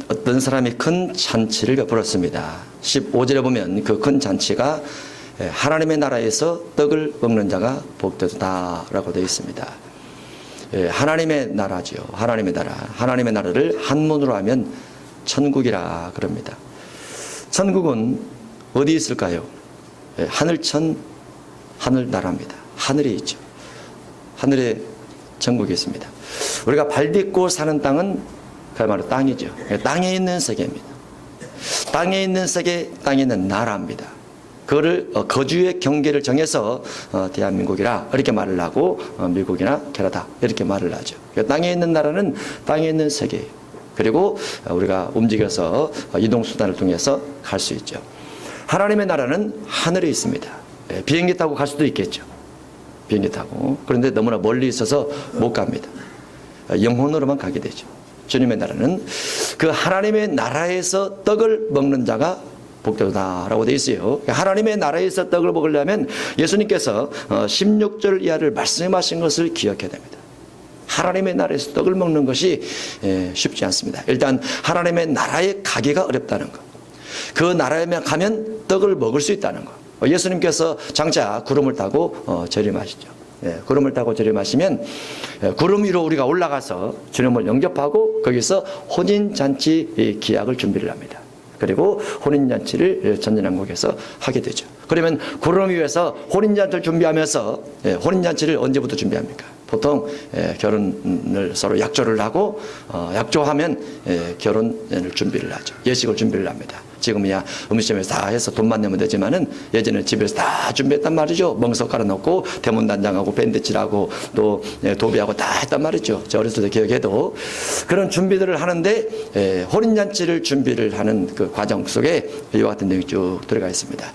어떤 사람이 큰 잔치를 베풀었습니다. 15절에 보면 그 큰 잔치가 하나님의 나라에서 떡을 먹는 자가 복되도다라고 되어 있습니다. 하나님의 나라죠. 하나님의 나라. 하나님의 나라를 한문으로 하면 천국이라 그럽니다. 천국은 어디 있을까요? 하늘천, 하늘나라입니다. 하늘에 있죠. 하늘에 천국이 있습니다. 우리가 발 딛고 사는 땅은 그야말로 땅이죠. 땅에 있는 세계입니다. 땅에 있는 세계, 땅에 있는 나라입니다. 그거를 거주의 경계를 정해서 대한민국이라 이렇게 말을 하고 미국이나 캐나다 이렇게 말을 하죠. 땅에 있는 나라는 땅에 있는 세계예요. 그리고 우리가 움직여서 이동수단을 통해서 갈 수 있죠. 하나님의 나라는 하늘에 있습니다. 비행기 타고 갈 수도 있겠죠. 비행기 타고. 그런데 너무나 멀리 있어서 못 갑니다. 영혼으로만 가게 되죠. 주님의 나라는 그 하나님의 나라에서 떡을 먹는 자가 복되도다라고 되어 있어요. 하나님의 나라에서 떡을 먹으려면 예수님께서 16절 이하를 말씀하신 것을 기억해야 됩니다. 하나님의 나라에서 떡을 먹는 것이 쉽지 않습니다. 일단 하나님의 나라에 가기가 어렵다는 것. 그 나라에 가면 떡을 먹을 수 있다는 것. 예수님께서 장차 구름을 타고 재림하시죠. 구름을 타고 재림하시면 구름 위로 우리가 올라가서 주님을 영접하고 거기서 혼인잔치 기약을 준비를 합니다. 그리고 혼인잔치를 전진한국에서 하게 되죠. 그러면 구름 위에서 혼인잔치를 준비하면서 혼인잔치를 언제부터 준비합니까? 보통 결혼을 서로 약조를 하고 약조하면 결혼을 준비를 하죠. 예식을 준비를 합니다. 지금이야 음식점에서 다 해서 돈만 내면 되지만은 예전에 집에서 다 준비했단 말이죠. 멍석 깔아놓고 대문단장하고 밴드칠하고 또 도배하고 다 했단 말이죠. 저 어렸을 때 기억해도 그런 준비들을 하는데 혼인잔치를 준비를 하는 그 과정 속에 이와 같은 내용이 쭉 들어가 있습니다.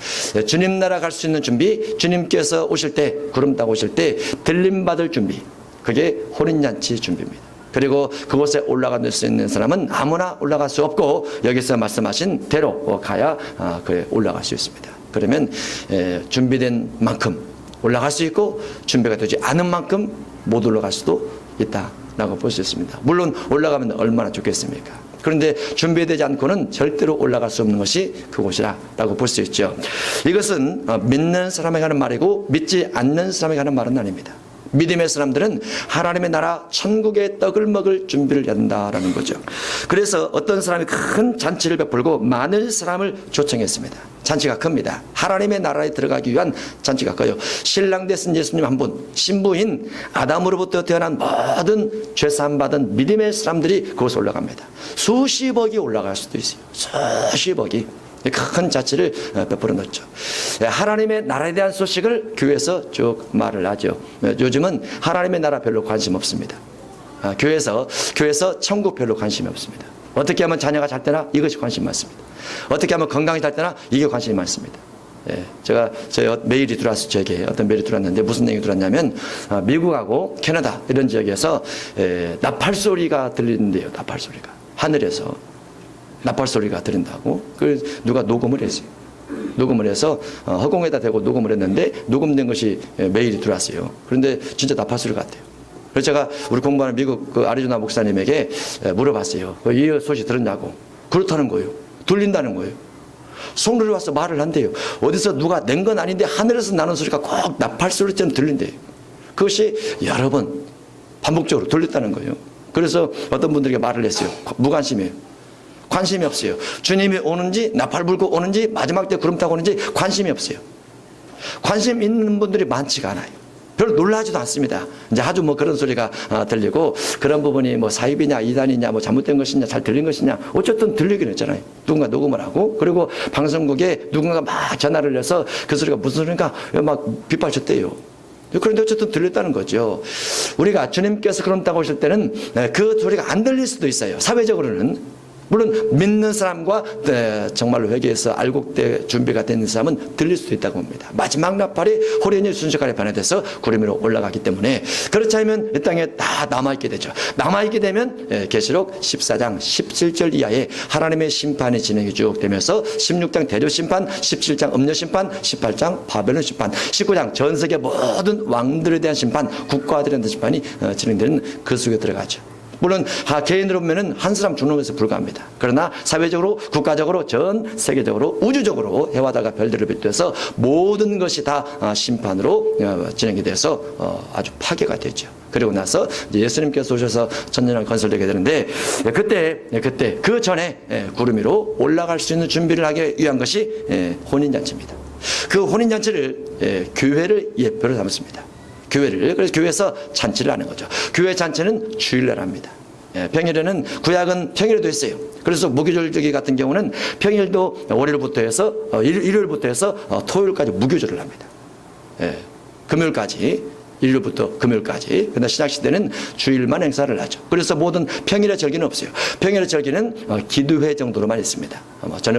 주님 나라 갈 수 있는 준비, 주님께서 오실 때 구름 타고 오실 때 들림받을 준비, 그게 혼인잔치 준비입니다. 그리고 그곳에 올라갈 수 있는 사람은 아무나 올라갈 수 없고 여기서 말씀하신 대로 가야 올라갈 수 있습니다. 그러면 준비된 만큼 올라갈 수 있고 준비가 되지 않은 만큼 못 올라갈 수도 있다라고 볼 수 있습니다. 물론 올라가면 얼마나 좋겠습니까? 그런데 준비되지 않고는 절대로 올라갈 수 없는 것이 그곳이라고 볼 수 있죠. 이것은 믿는 사람에게 하는 말이고 믿지 않는 사람에게 하는 말은 아닙니다. 믿음의 사람들은 하나님의 나라 천국의 떡을 먹을 준비를 해야 된다라는 거죠. 그래서 어떤 사람이 큰 잔치를 베풀고 많은 사람을 초청했습니다. 잔치가 큽니다. 하나님의 나라에 들어가기 위한 잔치가 커요. 신랑 되신 예수님 한 분, 신부인 아담으로부터 태어난 모든 죄사함 받은 믿음의 사람들이 그곳에 올라갑니다. 수십억이 올라갈 수도 있어요. 수십억이. 큰 잔치를 베풀어 놓죠. 하나님의 나라에 대한 소식을 교회에서 쭉 말을 하죠. 요즘은 하나님의 나라 별로 관심 없습니다. 교회에서 천국 별로 관심이 없습니다. 어떻게 하면 자녀가 잘 되나? 이것이 관심 많습니다. 어떻게 하면 건강이 잘 되나? 이게 관심이 많습니다. 제가 메일이 들어왔어요. 저에게 어떤 메일이 들어왔는데 무슨 내용이 들어왔냐면 미국하고 캐나다 이런 지역에서 나팔 소리가 들리는데요. 나팔 소리가 하늘에서 나팔 소리가 들린다고. 그 누가 녹음을 했어요. 녹음을 해서 허공에다 대고 녹음을 했는데 녹음된 것이 메일이 들어왔어요. 그런데 진짜 나팔 소리 같아요. 그래서 제가 우리 공부하는 미국 그 아리조나 목사님에게 물어봤어요. 이 소식 들었냐고. 그렇다는 거예요. 들린다는 거예요. 성도를 와서 말을 한대요. 어디서 누가 낸 건 아닌데 하늘에서 나는 소리가 꼭 나팔 소리처럼 들린대요. 그것이 여러 번 반복적으로 들렸다는 거예요. 그래서 어떤 분들에게 말을 했어요. 무관심이에요. 관심이 없어요. 주님이 오는지 나팔 불고 오는지 마지막 때 구름 타고 오는지 관심이 없어요. 관심 있는 분들이 많지가 않아요. 별로 놀라지도 않습니다. 이제 아주 그런 소리가 들리고 그런 부분이 사입이냐 이단이냐 잘못된 것이냐 잘 들린 것이냐 어쨌든 들리긴 했잖아요. 누군가 녹음을 하고 그리고 방송국에 누군가 막 전화를 해서 그 소리가 무슨 소리인가 막 비판하셨대요. 그런데 어쨌든 들렸다는 거죠. 우리가 주님께서 구름 타고 오실 때는 그 소리가 안 들릴 수도 있어요. 사회적으로는. 물론 믿는 사람과 정말로 회개해서 알곡대 준비가 된 사람은 들릴 수도 있다고 봅니다. 마지막 나팔이 호련히 순식간에 변화돼서 구름 위로 올라가기 때문에 그렇지 않으면 이 땅에 다 남아있게 되죠. 남아있게 되면 계시록 14장 17절 이하에 하나님의 심판이 진행이 쭉 되면서 16장 대조 심판, 17장 음녀 심판, 18장 바벨론 심판, 19장 전 세계 모든 왕들에 대한 심판, 국가들에 대한 심판이 진행되는 그 속에 들어가죠. 물론 개인으로 보면은 한 사람 죽는 것에 불과합니다. 그러나 사회적으로, 국가적으로, 전 세계적으로, 우주적으로 해와다가 별들을 비롯해서 모든 것이 다 심판으로 진행이 돼서 아주 파괴가 되죠. 그리고 나서 이제 예수님께서 오셔서 천년왕 건설되게 되는데, 그때 그 전에 구름 위로 올라갈 수 있는 준비를 하기 위한 것이 혼인잔치입니다. 그 혼인잔치를 교회를 예표로 삼습니다. 그래서 교회에서 잔치를 하는 거죠. 교회 잔치는 주일날 합니다. 평일에는, 구약은 평일에도 했어요. 그래서 무교절기 같은 경우는 평일도 월요일부터 해서 일요일부터 해서 토요일까지 무교절을 합니다. 금요일까지, 일요일부터 금요일까지. 그러나 신약시대는 주일만 행사를 하죠. 그래서 모든 평일의 절기는 없어요. 평일의 절기는 기도회 정도로만 있습니다.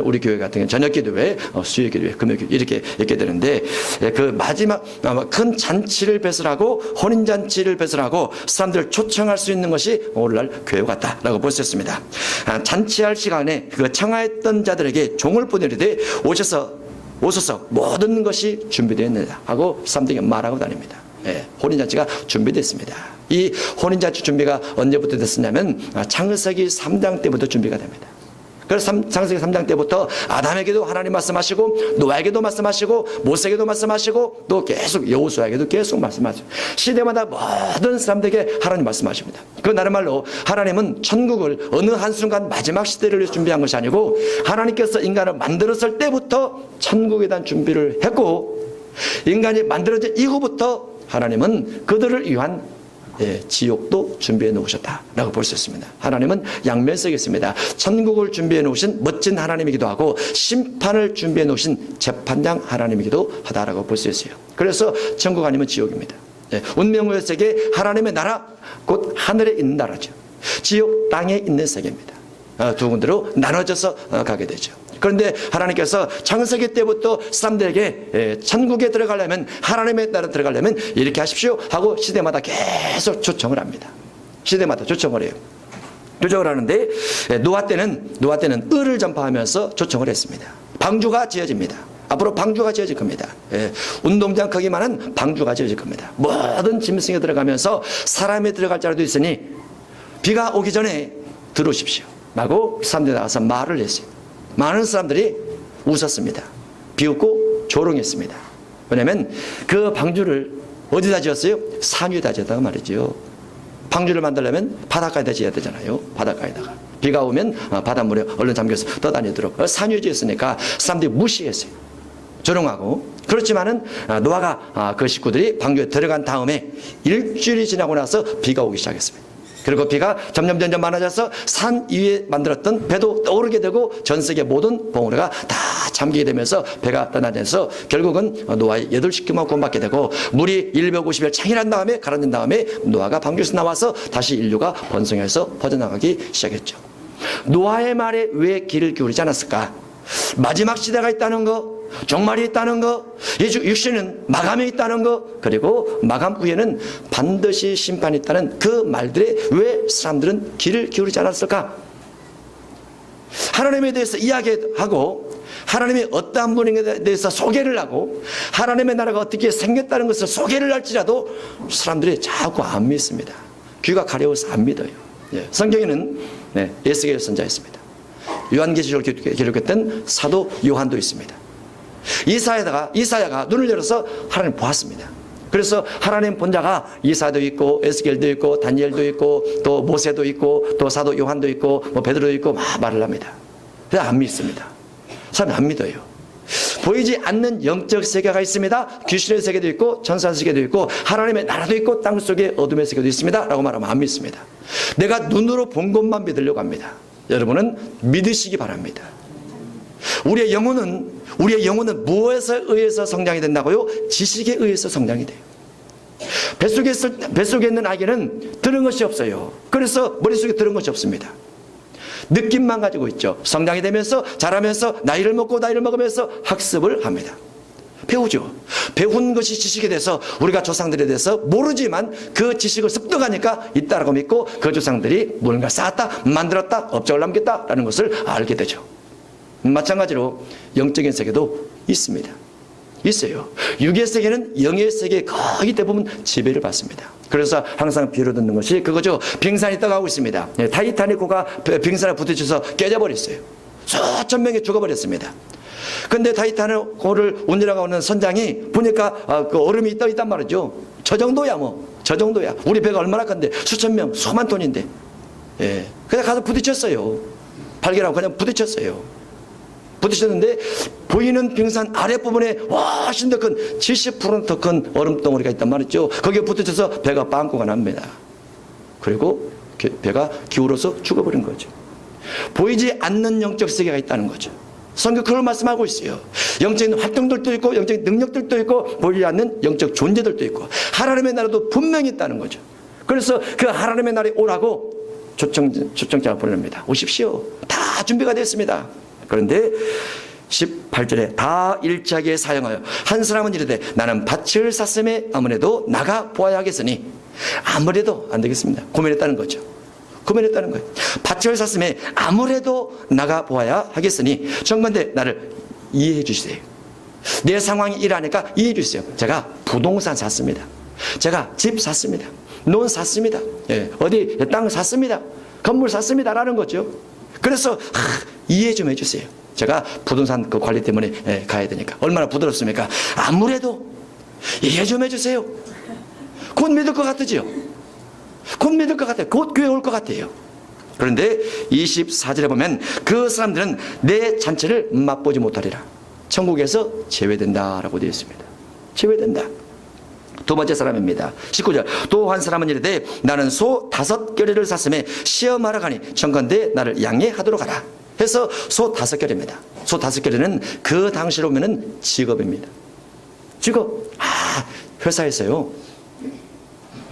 우리 교회 같은 경우는 저녁 기도회, 수요 기도회, 금요 기도회 이렇게 되는데, 그 마지막 큰 잔치를 배설하고 혼인잔치를 배설하고 사람들을 초청할 수 있는 것이 오늘날 교회 같다라고 볼 수 있습니다. 잔치할 시간에 그 청하였던 자들에게 종을 보내리되 오셔서 모든 것이 준비되어 있느냐 하고 사람들에게 말하고 다닙니다. 혼인잔치가 준비됐습니다. 이 혼인잔치 준비가 언제부터 됐었냐면 창세기 3장 때부터 준비가 됩니다. 그래서 창세기 3장 때부터 아담에게도 하나님 말씀하시고, 노아에게도 말씀하시고, 모세에게도 말씀하시고, 또 계속 여호수아에게도 계속 말씀하시고, 시대마다 모든 사람들에게 하나님 말씀하십니다. 그 나름 말로 하나님은 천국을 어느 한순간 마지막 시대를 위해 준비한 것이 아니고, 하나님께서 인간을 만들었을 때부터 천국에 대한 준비를 했고, 인간이 만들어진 이후부터 하나님은 그들을 위한 지옥도 준비해 놓으셨다라고 볼 수 있습니다. 하나님은 양면성이 있습니다. 천국을 준비해 놓으신 멋진 하나님이기도 하고, 심판을 준비해 놓으신 재판장 하나님이기도 하다라고 볼 수 있어요. 그래서 천국 아니면 지옥입니다. 운명의 세계, 하나님의 나라, 곧 하늘에 있는 나라죠. 지옥, 땅에 있는 세계입니다. 두 군데로 나눠져서 가게 되죠. 그런데 하나님께서 창세기 때부터 사람들에게 천국에 들어가려면, 하나님의 나라에 들어가려면 이렇게 하십시오 하고 시대마다 계속 초청을 합니다. 시대마다 초청을 해요. 초청을 하는데, 노아 때는 을을 전파하면서 초청을 했습니다. 방주가 지어집니다. 앞으로 방주가 지어질 겁니다. 운동장 크기만한 방주가 지어질 겁니다. 모든 짐승에 들어가면서 사람이 들어갈 자라도 있으니 비가 오기 전에 들어오십시오 라고 사람들이 나가서 말을 했어요. 많은 사람들이 웃었습니다. 비웃고 조롱했습니다. 왜냐하면 그 방주를 어디다 지었어요? 산 위에다 지었다고 말이죠. 방주를 만들려면 바닷가에다 지어야 되잖아요. 바닷가에다가. 비가 오면 바닷물에 얼른 잠겨서 떠다니도록 산 위에 지었으니까 사람들이 무시했어요. 조롱하고. 그렇지만은 노아가 그 식구들이 방주에 들어간 다음에 일주일이 지나고 나서 비가 오기 시작했습니다. 그리고 비가 점점 많아져서 산 위에 만들었던 배도 떠오르게 되고 전 세계 모든 봉우리가 다 잠기게 되면서 배가 떠나면서 결국은 노아의 8식구만 구원받게 되고, 물이 150일 창일한 다음에 가라앉은 다음에 노아가 방주에서 나와서 다시 인류가 번성해서 퍼져나가기 시작했죠. 노아의 말에 왜 귀를 기울이지 않았을까? 마지막 시대가 있다는 거, 종말이 있다는 거, 육신은 마감이 있다는 거, 그리고 마감 후에는 반드시 심판이 있다는 그 말들에 왜 사람들은 귀를 기울이지 않았을까? 하나님에 대해서 이야기하고, 하나님이 어떠한 분에 대해서 소개를 하고, 하나님의 나라가 어떻게 생겼다는 것을 소개를 할지라도 사람들이 자꾸 안 믿습니다. 귀가 가려워서 안 믿어요. 성경에는 에스겔 선지자 있습니다. 요한계시록을 기록했던 사도 요한도 있습니다. 이사야가 눈을 열어서 하나님 보았습니다. 그래서 하나님 본자가 이사야도 있고, 에스겔도 있고, 다니엘도 있고, 또 모세도 있고, 또 사도 요한도 있고, 베드로도 있고 막 말을 합니다. 그래서 안 믿습니다. 사람이 안 믿어요. 보이지 않는 영적 세계가 있습니다. 귀신의 세계도 있고, 천사의 세계도 있고, 하나님의 나라도 있고, 땅속에 어둠의 세계도 있습니다 라고 말하면 안 믿습니다. 내가 눈으로 본 것만 믿으려고 합니다. 여러분은 믿으시기 바랍니다. 우리의 영혼은 무엇에 의해서 성장이 된다고요? 지식에 의해서 성장이 돼요. 뱃속에 있는 아기는 들은 것이 없어요. 그래서 머릿속에 들은 것이 없습니다. 느낌만 가지고 있죠. 성장이 되면서 자라면서 나이를 먹으면서 학습을 합니다. 배우죠. 배운 것이 지식이 돼서 우리가 조상들에 대해서 모르지만 그 지식을 습득하니까 있다라고 믿고, 그 조상들이 무언가 쌓았다, 만들었다, 업적을 남겼다라는 것을 알게 되죠. 마찬가지로 영적인 세계도 있습니다. 있어요. 육의 세계는 영의 세계에 거의 대부분 지배를 받습니다. 그래서 항상 비유로 듣는 것이 그거죠. 빙산이 떠가고 있습니다. 타이타닉호가 빙산에 부딪혀서 깨져버렸어요. 수천 명이 죽어버렸습니다. 근데 타이타닉호를 운전하고 오는 선장이 보니까 그 얼음이 떠 있단 말이죠. 저 정도야 뭐. 저 정도야. 우리 배가 얼마나 큰데 수천 명, 수만 톤인데. 예. 그냥 가서 부딪혔어요. 발견하고 그냥 부딪혔어요. 부딪혔는데 보이는 빙산 아랫부분에 훨씬 더 큰 70%는 더 큰 얼음덩어리가 있단 말이죠. 거기에 부딪혀서 배가 빵꾸가 납니다. 그리고 배가 기울어서 죽어버린 거죠. 보이지 않는 영적 세계가 있다는 거죠. 성경 그걸 말씀하고 있어요. 영적인 활동들도 있고 영적인 능력들도 있고 보이지 않는 영적 존재들도 있고 하나님의 나라도 분명히 있다는 거죠. 그래서 그 하나님의 나라에 오라고 초청장을 보냅니다. 오십시오. 다 준비가 됐습니다. 그런데 18절에 다 일자하게 사용하여 한 사람은 이르되 나는 밭을 샀음에 아무래도 나가 보아야 하겠으니 아무래도 안 되겠습니다. 고민했다는 거죠. 고민했다는 거예요. 밭을 샀음에 아무래도 나가 보아야 하겠으니 정건대 나를 이해해 주세요. 내 상황이 이러니까 이해해 주세요. 제가 부동산 샀습니다. 제가 집 샀습니다. 논 샀습니다. 예, 어디 땅 샀습니다. 건물 샀습니다. 라는 거죠. 그래서 이해 좀 해주세요. 제가 부동산 그 관리 때문에 가야 되니까. 얼마나 부드럽습니까? 아무래도 이해 좀 해주세요. 곧 믿을 것 같으죠? 곧 믿을 것 같아요. 곧 교회 올 것 같아요. 그런데 24절에 보면 그 사람들은 내 잔치를 맛보지 못하리라. 천국에서 제외된다라고 되어 있습니다. 제외된다. 두 번째 사람입니다. 19절 또 한 사람은 이르되 나는 소 5겨레를 샀음에 시험하러 가니 청컨대 나를 양해하도록 하라 해서 소 5겨레입니다. 소 5겨레는 그 당시로 보면 직업입니다. 직업. 회사에서요.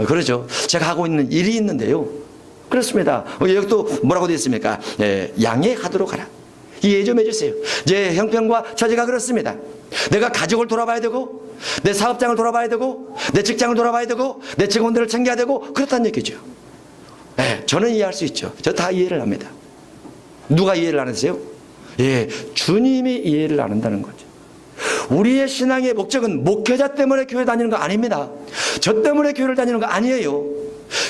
그러죠. 제가 하고 있는 일이 있는데요. 그렇습니다. 여기 또 뭐라고 되어 있습니까? 양해하도록 하라. 이해 좀 해주세요. 제 형편과 처지가 그렇습니다. 내가 가족을 돌아봐야 되고 내 사업장을 돌아봐야 되고 내 직장을 돌아봐야 되고 내 직원들을 챙겨야 되고 그렇다는 얘기죠. 네, 저는 이해할 수 있죠. 저 다 이해를 합니다. 누가 이해를 안 하세요? 예, 주님이 이해를 안 한다는 거죠. 우리의 신앙의 목적은 목회자 때문에 교회 다니는 거 아닙니다. 저 때문에 교회를 다니는 거 아니에요.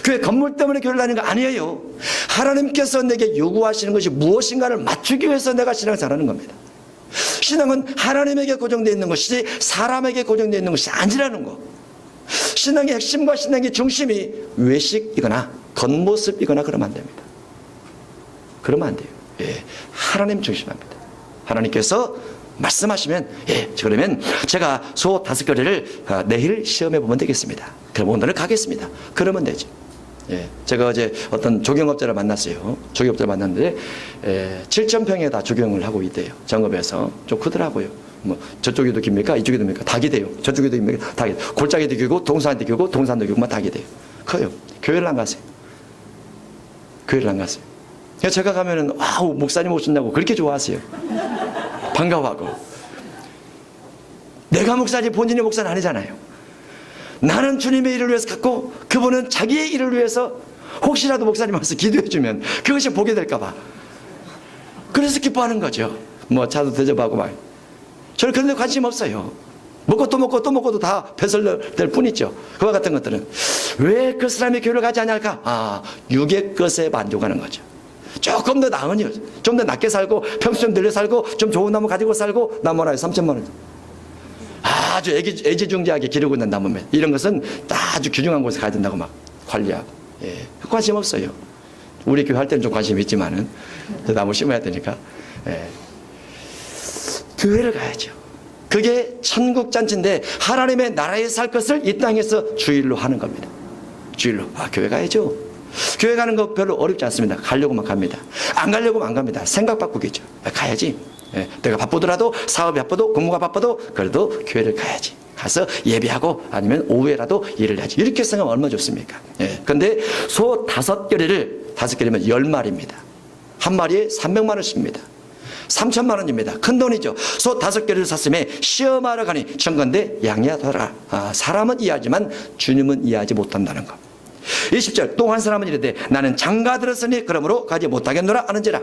교회 건물 때문에 교회를 다니는 거 아니에요. 하나님께서 내게 요구하시는 것이 무엇인가를 맞추기 위해서 내가 신앙을 잘하는 겁니다. 신앙은 하나님에게 고정되어 있는 것이지 사람에게 고정되어 있는 것이 아니라는 거. 신앙의 핵심과 신앙의 중심이 외식이거나 겉모습이거나 그러면 안 됩니다. 그러면 안 돼요. 예, 하나님 중심합니다. 하나님께서 말씀하시면 그러면 제가 소 5겨레를 내일 시험해 보면 되겠습니다. 그럼 오늘 가겠습니다. 그러면 되죠. 예, 제가 어제 어떤 조경업자를 만났어요. 조경업자를 만났는데 7,000평에다 조경을 하고 있대요. 정읍에서. 좀 크더라고요. 뭐 저쪽에도 깁니까? 이쪽에도 깁니까? 다 기대요. 저쪽에도 깁니까? 다 기대요. 골짜기도 기고 동산도 기고 동산도 기고 다 기대요. 커요. 교회를 안 가세요. 교회를 안 가세요. 제가 가면은 와우 목사님 오신다고 그렇게 좋아하세요. 반가워하고. 내가 목사지 본인이 목사는 아니잖아요. 나는 주님의 일을 위해서 갔고 그분은 자기의 일을 위해서 혹시라도 목사님 와서 기도해주면 그것이 보게 될까봐 그래서 기뻐하는 거죠. 뭐 차도 대접하고 막. 저는 그런 데 관심 없어요. 먹고 또 먹고 또 먹고도 다 배설될 뿐이죠. 그와 같은 것들은 왜 그 사람이 교회를 가지 않을까? 육의 것에 만족하는 거죠. 조금 더 나으니 좀 더 낮게 살고 평수 좀 늘려 살고 좀 좋은 나무 가지고 살고 나무 하나에 3,000만 원 아주 애지중지하게 기르고 있는 나무면 이런 것은 아주 귀중한 곳에 가야 된다고 막 관리하고. 예, 관심 없어요. 우리 교회 할 때는 좀 관심이 있지만은 나무 심어야 되니까. 예. 교회를 가야죠. 그게 천국잔치인데 하나님의 나라에 살 것을 이 땅에서 주일로 하는 겁니다. 주일로. 교회 가야죠. 교회 가는 거 별로 어렵지 않습니다. 가려고만 갑니다. 안 가려고만 안 갑니다. 생각 바꾸겠죠. 가야지. 예, 내가 바쁘더라도 사업이 바빠도 공부가 바빠도 그래도 교회를 가야지. 가서 예배하고 아니면 오후에라도 일을 해야지. 이렇게 생각하면 얼마나 좋습니까? 예, 근데 소 5겨레를 5겨레면 10마리입니다. 한 마리에 300만 원씩입니다. 3,000만 원입니다. 큰 돈이죠. 소 5겨레를 샀음에 시험하러 가니 청건대 양해하더라. 사람은 이해하지만 주님은 이해하지 못한다는 것. 20절 또 한 사람은 이르되 나는 장가 들었으니 그러므로 가지 못하겠노라 하는지라.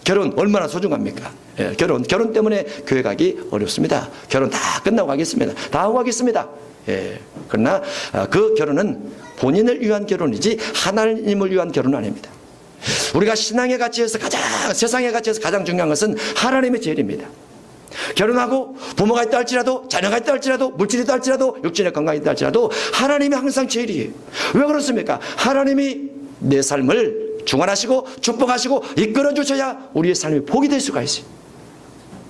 결혼 얼마나 소중합니까? 예, 결혼 때문에 교회 가기 어렵습니다. 결혼 다 끝나고 가겠습니다. 다 하고 가겠습니다. 예, 그러나 그 결혼은 본인을 위한 결혼이지 하나님을 위한 결혼은 아닙니다. 우리가 신앙의 가치에서 세상의 가치에서 가장 중요한 것은 하나님의 제일입니다. 결혼하고 부모가 있다 할지라도, 자녀가 있다 할지라도, 물질이 있다 할지라도, 육신의 건강이 있다 할지라도 하나님이 항상 제일이에요. 왜 그렇습니까? 하나님이 내 삶을 중환하시고 축복하시고 이끌어 주셔야 우리의 삶이 복이 될 수가 있어요.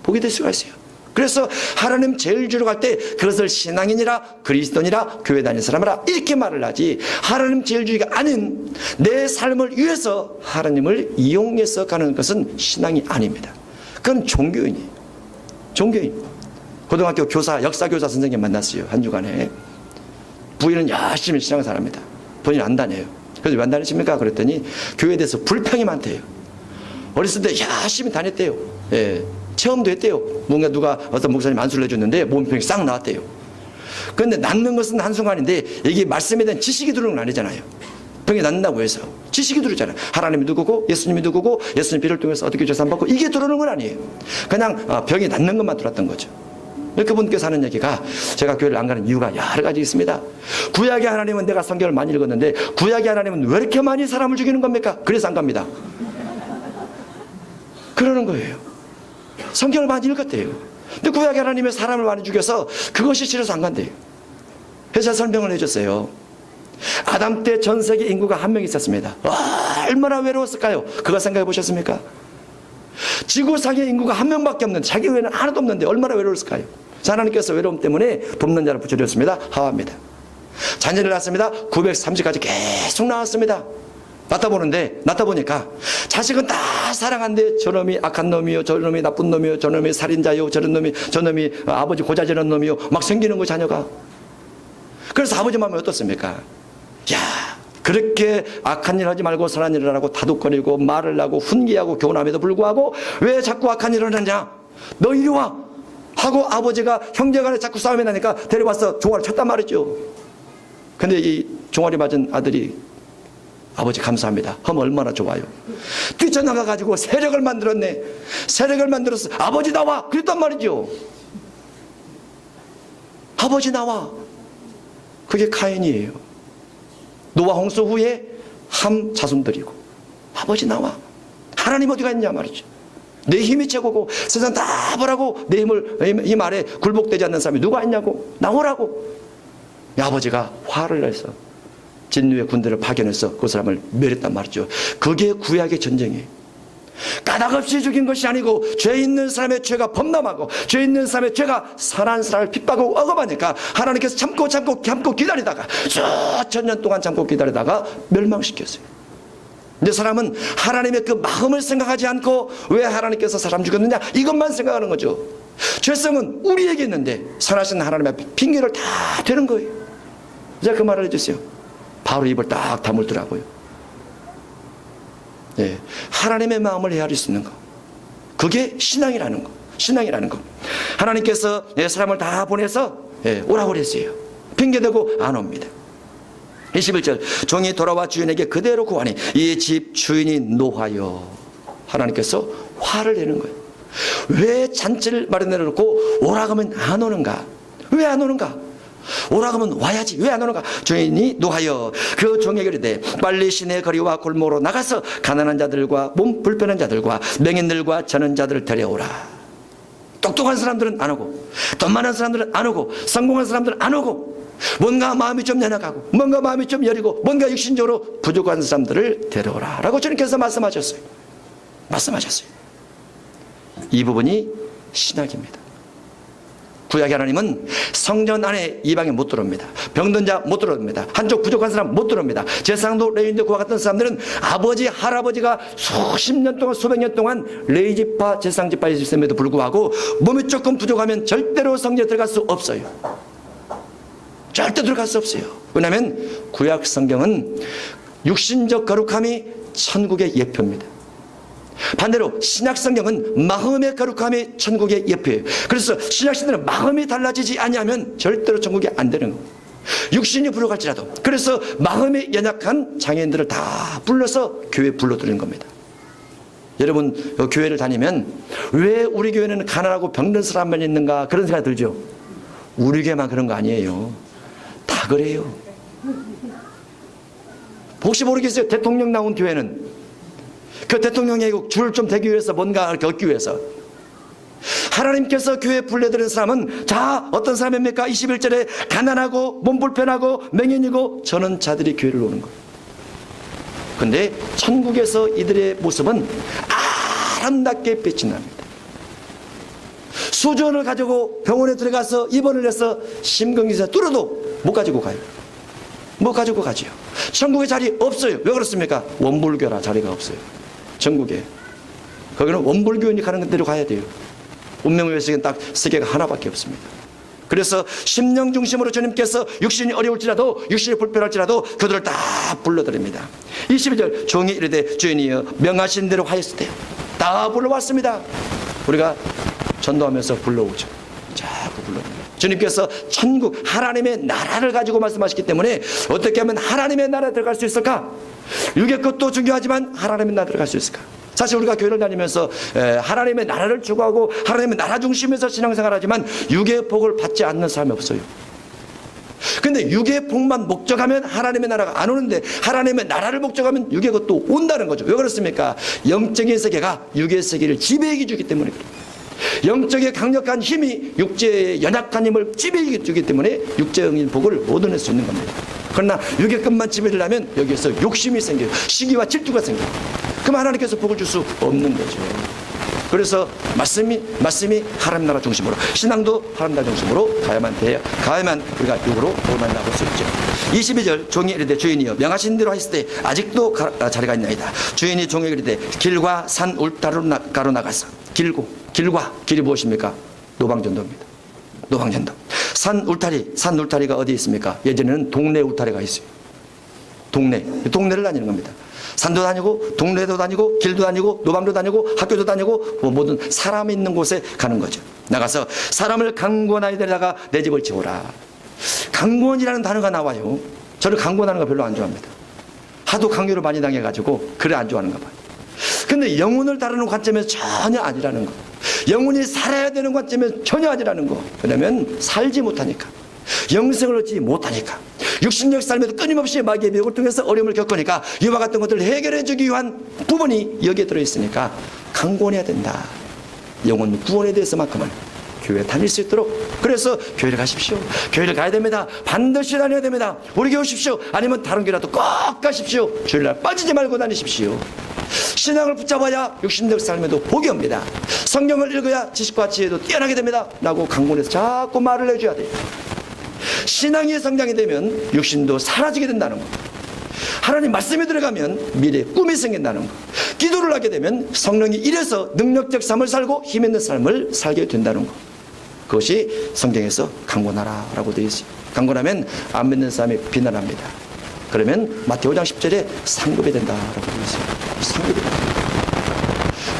복이 될 수가 있어요. 그래서 하나님 제일주로 갈 때 그것을 신앙인이라 그리스도인이라 교회 다니는 사람이라 이렇게 말을 하지, 하나님 제일주의가 아닌 내 삶을 위해서 하나님을 이용해서 가는 것은 신앙이 아닙니다. 그건 종교인이에요. 종교인. 고등학교 교사, 역사교사 선생님 만났어요. 한 주간에. 부인은 열심히 신앙생활 합니다. 본인 안 다녀요. 그래서 왜 안 다니십니까? 그랬더니 교회에 대해서 불평이 많대요. 어렸을 때 열심히 다녔대요. 예. 체험도 했대요. 뭔가 누가 어떤 목사님 안수를 해줬는데 몸병이 싹 나왔대요. 그런데 낫는 것은 한순간인데 이게 말씀에 대한 지식이 들어오는 건 아니잖아요. 병이 낫는다고 해서 지식이 들어오잖아요. 하나님이 누구고 예수님이 누구고 예수님 피를 통해서 어떻게 죄사함받고 이게 들어오는 건 아니에요. 그냥 병이 낫는 것만 들어왔던 거죠. 그분께서 하는 얘기가, 제가 교회를 안 가는 이유가 여러 가지 있습니다. 구약의 하나님은, 내가 성경을 많이 읽었는데 구약의 하나님은 왜 이렇게 많이 사람을 죽이는 겁니까? 그래서 안 갑니다. 그러는 거예요. 성경을 많이 읽었대요. 근데 구약의 하나님의 사람을 많이 죽여서 그것이 싫어서 안 간대요. 그래서 설명을 해줬어요. 아담 때 전 세계 인구가 한 명 있었습니다. 얼마나 외로웠을까요? 그거 생각해 보셨습니까? 지구상의 인구가 한 명밖에 없는데, 자기 외에는 하나도 없는데 얼마나 외로웠을까요? 하나님께서 외로움 때문에 돕는 자를 붙여줬습니다. 하와입니다. 자녀를 낳았습니다. 930까지 계속 낳았습니다. 낳다 보니까 자식은 다 사랑한데 저놈이 악한 놈이요, 저놈이 나쁜 놈이요, 저놈이 살인자요, 저놈이 아버지 고자질한 놈이요, 막 생기는 거 자녀가. 그래서 아버지 마음이 어떻습니까? 야, 그렇게 악한 일 하지 말고 선한 일을 하라고 다독거리고 말을 하고 훈계하고 교훈함에도 불구하고 왜 자꾸 악한 일을 하냐? 너 이리 와! 하고 아버지가 형제간에 자꾸 싸움이 나니까 데려와서 종아리 쳤단 말이죠. 근데 이 종아리 맞은 아들이, 아버지 감사합니다 하면 얼마나 좋아요. 뛰쳐나가가지고 세력을 만들었네. 세력을 만들었어. 아버지 나와! 그랬단 말이죠. 아버지 나와. 그게 카인이에요. 노아 홍수 후에 함 자손들이고, 아버지 나와. 하나님 어디가 있냐 말이죠. 내 힘이 최고고 세상 다 보라고 내 힘 아래 굴복되지 않는 사람이 누가 있냐고, 나오라고. 아버지가 화를 내서 진누의 군대를 파견해서 그 사람을 멸했단 말이죠. 그게 구약의 전쟁이에요. 까닭없이 죽인 것이 아니고 죄 있는 사람의 죄가 범람하고 죄 있는 사람의 죄가 선한 사람을 핍박하고 억압하니까 하나님께서 참고 기다리다가 수천 년 동안 참고 기다리다가 멸망시켰어요. 근데 사람은 하나님의 그 마음을 생각하지 않고 왜 하나님께서 사람 죽였느냐 이것만 생각하는 거죠. 죄성은 우리에게 있는데 선하신 하나님의 핑계를 다 대는 거예요. 제가 그 말을 해주세요. 바로 입을 딱 다물더라고요. 네, 하나님의 마음을 헤아릴 수 있는 거, 그게 신앙이라는 거. 신앙이라는 거. 하나님께서 사람을 다 보내서 오라고 그랬어요. 핑계대고 안 옵니다. 21절, 종이 돌아와 주인에게 그대로 구하니 이 집 주인이 노하여. 하나님께서 화를 내는 거예요. 왜 잔치를 마련해 놓고 오라고 하면 안 오는가? 왜 안 오는가? 오라고 하면 와야지. 왜 안 오는가? 주인이 노하여 그 종에게 이르되 빨리 시내 거리와 골목으로 나가서 가난한 자들과 몸 불편한 자들과 맹인들과 저는 자들을 데려오라. 똑똑한 사람들은 안 오고, 돈 많은 사람들은 안 오고, 성공한 사람들은 안 오고, 뭔가 마음이 좀 연약하고 뭔가 마음이 좀 여리고 뭔가 육신적으로 부족한 사람들을 데려오라 라고 주님께서 말씀하셨어요. 이 부분이 신학입니다. 구약의 하나님은 성전 안에 이방인 못 들어옵니다. 병든 자 못 들어옵니다. 한쪽 부족한 사람 못 들어옵니다. 제사장도 레위인도 그와 같은 사람들은 아버지 할아버지가 수십 년 동안 수백 년 동안 레위지파 제사장지파에 있음에도 불구하고 몸이 조금 부족하면 절대로 성전에 들어갈 수 없어요. 절대 들어갈 수 없어요. 왜냐하면 구약 성경은 육신적 거룩함이 천국의 예표입니다. 반대로 신약 성경은 마음의 거룩함이 천국의 예표예요. 그래서 신약 신들은 마음이 달라지지 아니하면 절대로 천국이 안 되는 거예요. 육신이 부족할지라도. 그래서 마음이 연약한 장애인들을 다 불러서 교회에 불러들이는 겁니다. 여러분 교회를 다니면 왜 우리 교회는 가난하고 병든 사람만 있는가 그런 생각 들죠. 우리 교회만 그런 거 아니에요. 다 그래요. 혹시 모르겠어요. 대통령 나온 교회는 그 대통령의 줄을 좀 대기 위해서 뭔가 이렇게 얻기 위해서 하나님께서 교회에 불려드린 사람은 자 어떤 사람입니까? 21절에 가난하고 몸 불편하고 맹인이고 저는 자들이 교회를 오는 거예요. 근데 천국에서 이들의 모습은 아름답게 빛이 납니다. 수조 원을 가지고 병원에 들어가서 입원을 해서 심근경색 뚫어도 못 가지고 가요. 못 가지고 가지요. 천국에 자리 없어요. 왜 그렇습니까? 원불교라 자리가 없어요. 천국에. 거기는 원불교인이 가는 데로 가야 돼요. 운명의 딱 세계가 하나밖에 없습니다. 그래서 심령 중심으로 주님께서 육신이 어려울지라도 육신이 불편할지라도 그들을 다 불러드립니다. 22절 종이 이르되 주인이여 명하신 대로 하였으되 다 불러왔습니다. 우리가 전도하면서 불러오죠. 자꾸 불러옵니다. 주님께서 천국 하나님의 나라를 가지고 말씀하셨기 때문에 어떻게 하면 하나님의 나라에 들어갈 수 있을까? 육의 것도 중요하지만 하나님의 나라에 들어갈 수 있을까? 사실 우리가 교회를 다니면서 하나님의 나라를 추구하고 하나님의 나라 중심에서 신앙생활을 하지만 육의 복을 받지 않는 사람이 없어요. 근데 육의 복만 목적하면 하나님의 나라가 안 오는데 하나님의 나라를 목적하면 육의 것도 온다는 거죠. 왜 그렇습니까? 영적인 세계가 육의 세계를 지배해 주기 때문에 그래요. 영적의 강력한 힘이 육체의 연약한 힘을 지배해 주기 때문에 육체적인 복을 얻어낼 수 있는 겁니다. 그러나 육의 것만 지배를 하면 여기에서 욕심이 생겨요. 시기와 질투가 생겨요. 그럼 하나님께서 복을 줄 수 없는 거죠. 그래서 말씀이 하나님 나라 중심으로 신앙도 하나님 나라 중심으로 가야만 우리가 육으로 복을 만나볼 수 있죠. 22절 종이 이르되 주인이여 명하신 대로 하시되 아직도 자리가 있나이다. 주인이 종에게 이르되 길과 산 울타리로 나가서 길이 무엇입니까? 노방전도입니다. 노방전도. 산 울타리가 어디에 있습니까? 예전에는 동네 울타리가 있어요. 동네를 다니는 겁니다. 산도 다니고 동네도 다니고 길도 다니고 노방도 다니고 학교도 다니고 모든 사람이 있는 곳에 가는 거죠. 나가서 사람을 강권하여 데려다가 내 집을 지어라. 강권이라는 단어가 나와요. 저는 강권하는 거 별로 안 좋아합니다. 하도 강요를 많이 당해가지고 그래 안 좋아하는가 봐요. 근데 영혼을 다루는 관점에서 전혀 아니라는 거. 영혼이 살아야 되는 관점에서 전혀 아니라는 거. 왜냐하면 살지 못하니까. 영생을 얻지 못하니까. 육신적 삶에도 끊임없이 마귀의 미혹을 통해서 어려움을 겪으니까 이와 같은 것들을 해결해 주기 위한 부분이 여기에 들어있으니까 강권해야 된다. 영혼 구원에 대해서만큼은 교회 다닐 수 있도록. 그래서 교회를 가십시오. 교회를 가야 됩니다. 반드시 다녀야 됩니다. 우리 교회 오십시오. 아니면 다른 교회라도 꼭 가십시오. 주일날 빠지지 말고 다니십시오. 신앙을 붙잡아야 육신적 삶에도 복이 옵니다. 성경을 읽어야 지식과 지혜도 뛰어나게 됩니다. 라고 강권해서 자꾸 말을 해줘야 돼요. 신앙이 성장이 되면 육신도 사라지게 된다는 거. 하나님 말씀에 들어가면 미래에 꿈이 생긴다는 거. 기도를 하게 되면 성령이 일해서 능력적 삶을 살고 힘 있는 삶을 살게 된다는 거. 그것이 성경에서 강권하라 라고 되어 있어요. 강권하면 안 믿는 사람이 비난합니다. 그러면 마태오 5장 10절에 상급이 된다라고 되어 있어요. 상급이 된다.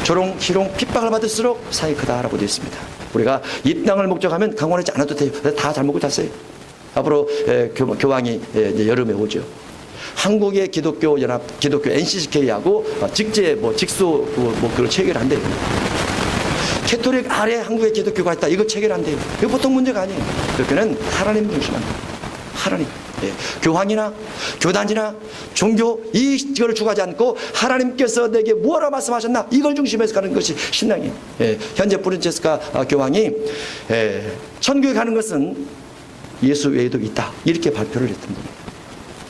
조롱, 희롱, 핍박을 받을수록 상이 크다라고 되어 있습니다. 우리가 이 땅을 목적하면 강권하지 않아도 돼요. 다 잘 먹고 잤어요. 앞으로 교황이 여름에 오죠. 한국의 기독교 연합, 기독교 NCCK하고 직수 그걸 체결한대요. 캐토릭 아래 한국의 기독교가 있다. 이거 체결한대요. 이거 보통 문제가 아니에요. 그렇게는 하나님 중심합니다. 하나님. 교황이나 교단이나 종교 이걸 주구하지 않고 하나님께서 내게 뭐라 말씀하셨나 이걸 중심해서 가는 것이 신앙이에요. 현재 프란체스카 교황이 천국에 가는 것은 예수 외에도 있다 이렇게 발표를 했던 겁니다.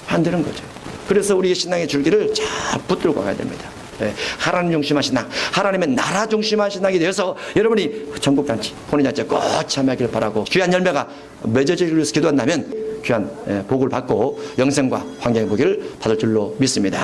안 되는 거죠. 그래서 우리의 신앙의 줄기를 잘 붙들고 가야 됩니다. 하나님 중심한 신앙, 하나님의 나라 중심한 신앙이 되어서 여러분이 전국잔치, 혼인잔치에 꼭 참여하기를 바라고 귀한 열매가 맺어지기 위해서 기도한다면 귀한 복을 받고 영생과 환경의 복을 받을 줄로 믿습니다.